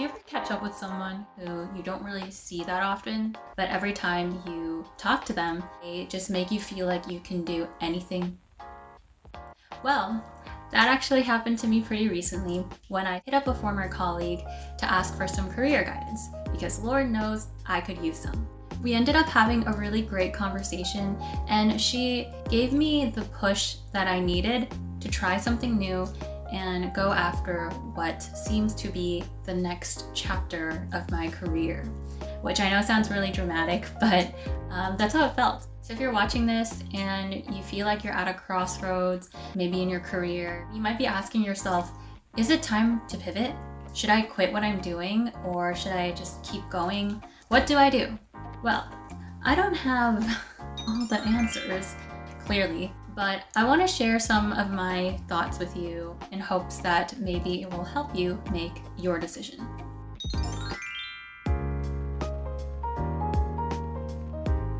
Do you ever catch up with someone who you don't really see that often, but every time you talk to them, they just make you feel like you can do anything? Well, that actually happened to me pretty recently when I hit up a former colleague to ask for some career guidance, because Lord knows I could use some. We ended up having a really great conversation, and she gave me the push that I needed to try something new and go after what seems to be the next chapter of my career, which I know sounds really dramatic, but that's how it felt. So if you're watching this and you feel like you're at a crossroads, maybe in your career, you might be asking yourself, is it time to pivot? Should I quit what I'm doing, or should I just keep going? What do I do? Well, I don't have all the answers, clearly, but I want to share some of my thoughts with you in hopes that maybe it will help you make your decision.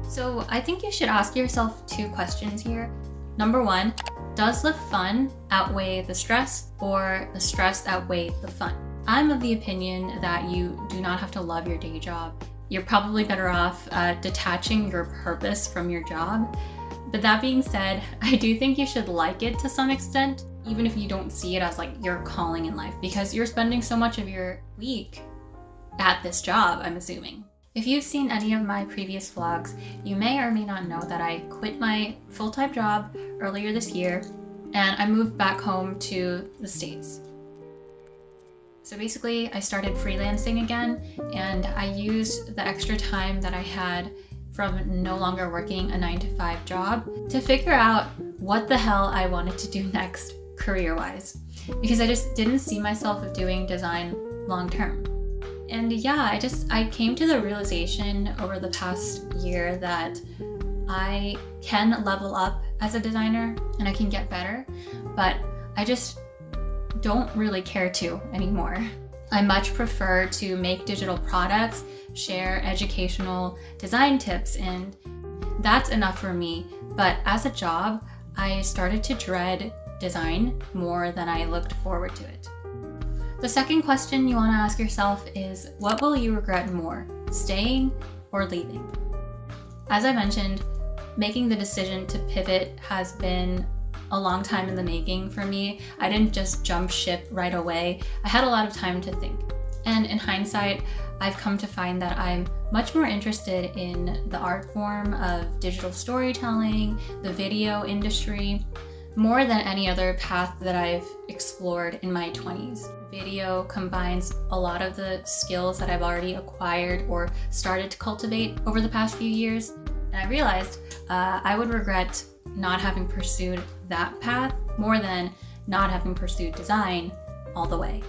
So I think you should ask yourself two questions here. Number one, does the fun outweigh the stress, or the stress outweigh the fun? I'm of the opinion that you do not have to love your day job. You're probably better off detaching your purpose from your job. But that being said, I do think you should like it to some extent, even if you don't see it as like your calling in life, because you're spending so much of your week at this job, I'm assuming. If you've seen any of my previous vlogs, you may or may not know that I quit my full-time job earlier this year and I moved back home to the States. So basically, I started freelancing again, and I used the extra time that I had from no longer working a 9-to-5 job to figure out what the hell I wanted to do next career-wise, because I just didn't see myself doing design long-term. And yeah, I came to the realization over the past year that I can level up as a designer and I can get better, but I just don't really care to anymore. I much prefer to make digital products, share educational design tips, and that's enough for me. But as a job, I started to dread design more than I looked forward to it. The second question you want to ask yourself is, what will you regret more, staying or leaving? As I mentioned, making the decision to pivot has been a long time in the making for me. I didn't just jump ship right away. I had a lot of time to think. And in hindsight, I've come to find that I'm much more interested in the art form of digital storytelling, the video industry, more than any other path that I've explored in my 20s. Video combines a lot of the skills that I've already acquired or started to cultivate over the past few years. And I realized I would regret not having pursued that path more than not having pursued design all the way.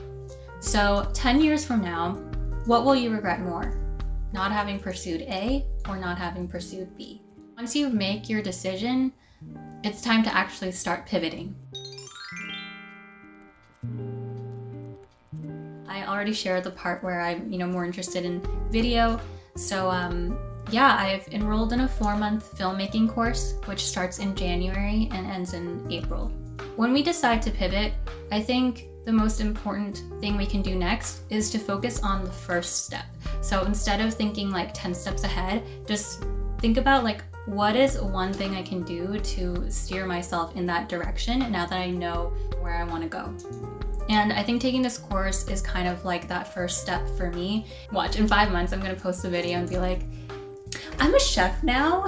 So 10 years from now, what will you regret more? Not having pursued A or not having pursued B? Once you make your decision, it's time to actually start pivoting. I already shared the part where I'm more interested in video. So yeah, I've enrolled in a 4-month filmmaking course, which starts in January and ends in April. When we decide to pivot, I think the most important thing we can do next is to focus on the first step. So instead of thinking like 10 steps ahead, just think about like, what is one thing I can do to steer myself in that direction now that I know where I want to go? And I think taking this course is kind of like that first step for me. Watch, in 5 months, I'm going to post a video and be like, I'm a chef now.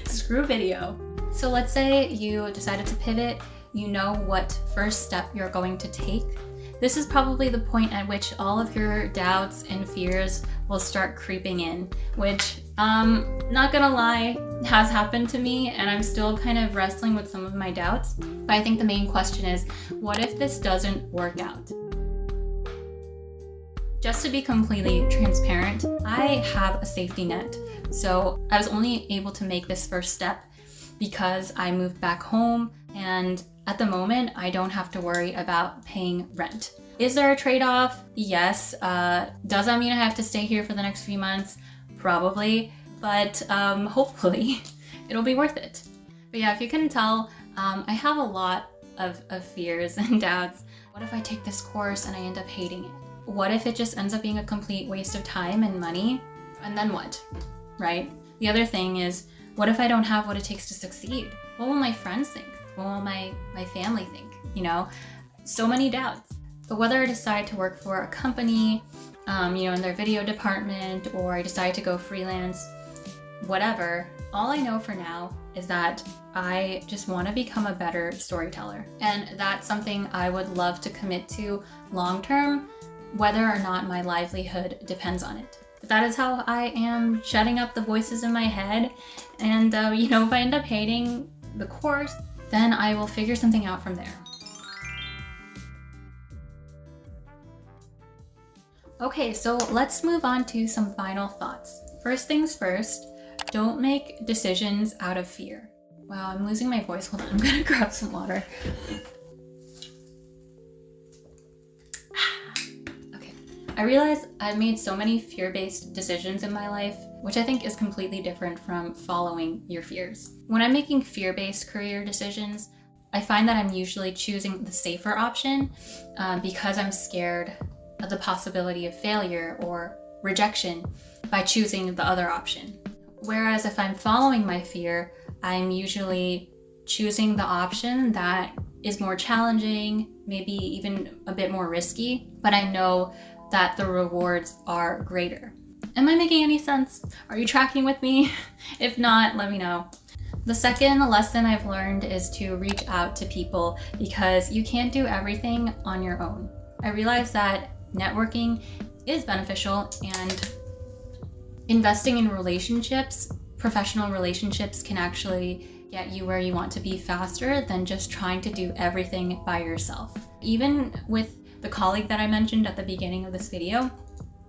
Screw video. So let's say you decided to pivot, you know what first step you're going to take. This is probably the point at which all of your doubts and fears will start creeping in, which, not gonna lie, has happened to me, and I'm still kind of wrestling with some of my doubts. But I think the main question is, what if this doesn't work out? Just to be completely transparent, I have a safety net. So I was only able to make this first step because I moved back home, and at the moment, I don't have to worry about paying rent. Is there a trade-off? Yes. Does that mean I have to stay here for the next few months? Probably, but hopefully it'll be worth it. But yeah, if you couldn't tell, I have a lot of fears and doubts. What if I take this course and I end up hating it? what if it just ends up being a complete waste of time and money? And then what, right? The other thing is, what if I don't have what it takes to succeed? What will my friends think? What will my family think? You know, so many doubts. But whether I decide to work for a company, in their video department, or I decide to go freelance, whatever, all I know for now is that I just want to become a better storyteller. And that's something I would love to commit to long term, whether or not my livelihood depends on it. But that is how I am shutting up the voices in my head. And, if I end up hating the course, then I will figure something out from there. Okay, so let's move on to some final thoughts. First things first, don't make decisions out of fear. Wow, I'm losing my voice. Hold on, I'm gonna grab some water. Okay, I realize I've made so many fear-based decisions in my life, which I think is completely different from following your fears. When I'm making fear-based career decisions, I find that I'm usually choosing the safer option because I'm scared of the possibility of failure or rejection by choosing the other option. Whereas if I'm following my fear, I'm usually choosing the option that is more challenging, maybe even a bit more risky, but I know that the rewards are greater. Am I making any sense? Are you tracking with me? If not, let me know. The second lesson I've learned is to reach out to people because you can't do everything on your own. I realized that networking is beneficial, and investing in relationships, professional relationships, can actually get you where you want to be faster than just trying to do everything by yourself. Even with the colleague that I mentioned at the beginning of this video,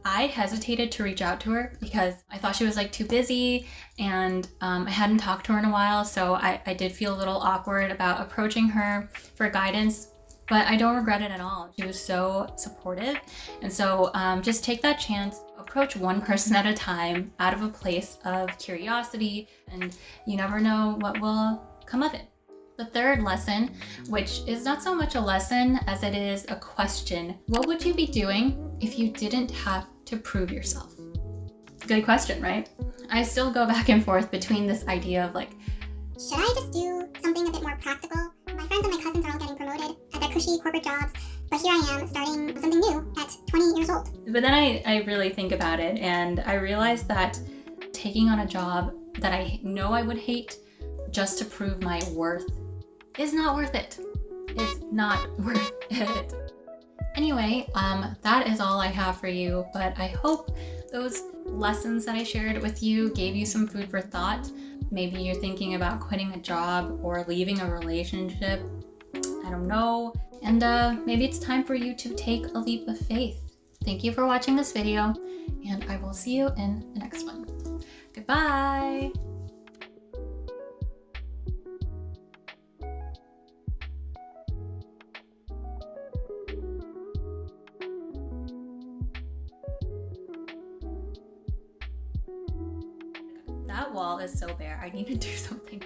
I hesitated to reach out to her because I thought she was too busy, and I hadn't talked to her in a while, so I did feel a little awkward about approaching her for guidance. But I don't regret it at all. She was so supportive. And so just take that chance, approach one person at a time out of a place of curiosity, and you never know what will come of it. The third lesson, which is not so much a lesson as it is a question: what would you be doing if you didn't have to prove yourself? Good question, right? I still go back and forth between this idea of should I just do something a bit more practical? My friends and my cousins are all getting promoted at their cushy corporate jobs, but here I am starting something new at 20 years old. But then I really think about it, and I realized that taking on a job that I know I would hate just to prove my worth is not worth it. It's not worth it. Anyway, that is all I have for you, but I hope those lessons that I shared with you gave you some food for thought. Maybe you're thinking about quitting a job or leaving a relationship. I don't know. And maybe it's time for you to take a leap of faith. Thank you for watching this video, and I will see you in the next one. Goodbye! That wall is so bare. I need to do something.